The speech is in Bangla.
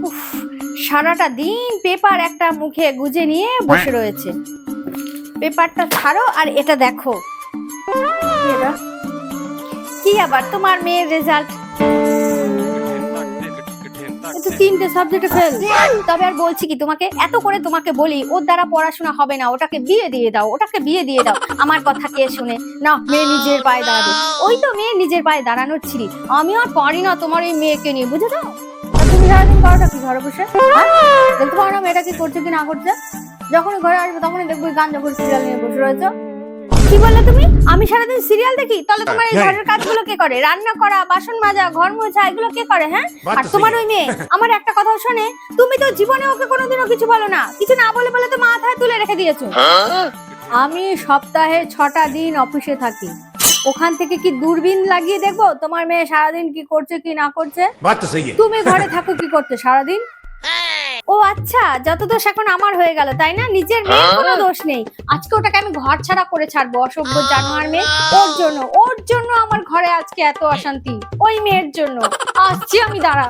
উফ, সারাটা দিন পেপার একটা মুখে গুজে নিয়ে বসে রয়েছে। পেপারটা ছাড়ো আর এটা দেখো। এটা কি আবার তোমার মেয়ের রেজাল্ট? তো 3টে সাবজেক্টে ফেল। তবে আর বলছি কি তোমাকে, এত করে তোমাকে বলি ওর দ্বারা পড়াশোনা হবে না, ওটাকে বিয়ে দিয়ে দাও, ওটাকে বিয়ে দিয়ে দাও। আমার কথা কে শুনে? না, মেয়ে নিজের পায়ে দাঁড়াবে। ওই তো মেয়ে নিজের পায়ে দাঁড়ানোর ছিরি। আমি আর পারি না তোমার এই মেয়েকে নিয়ে, বুঝে দাও। তুমি সারাদিন করোটা কি ঘরে বসে? দেখতে পারো না মেয়েটা কি করছে কি না করছে? যখনই ঘরে আসবে তখনই দেখবো গান যখন সিরিয়াল নিয়ে বসে রয়েছে। কি বললে তুমি? আমি সারাদিন সিরিয়াল দেখি? তাহলে তোমার এই ঘরের কাজগুলো কে করে? রান্না করা, বাসন মাজা, ঘর মোছা, এগুলো কে করে? হ্যাঁ, আর তোমার ওই মেয়ে আমার একটা কথা শোনে? তুমি তো জীবনে ওকে কোনোদিনও কিছু বলো না, কিছু না বলে বলে তো মাথায় তুলে রেখে দিয়েছো। আমি সপ্তাহে 6টা দিন অফিসে থাকি, ওখান থেকে কি দূরবীন লাগিয়ে দেখবো তোমার মেয়ে সারাদিন কি করছে কি না করছে? তুমি ঘরে থাকো কি করতে সারাদিন? ও আচ্ছা, যত দোষ এখন আমার হয়ে গেল তাই না? নিজের মেয়ের কোনো দোষ নেই। আজকে ওটাকে আমি ঘর ছাড়া করে ছাড়বো, অসভ্য জানোয়ার মেয়ে। ওর জন্য আমার ঘরে আজকে এত অশান্তি, ওই মেয়ের জন্য। আসছি আমি, দাঁড়া।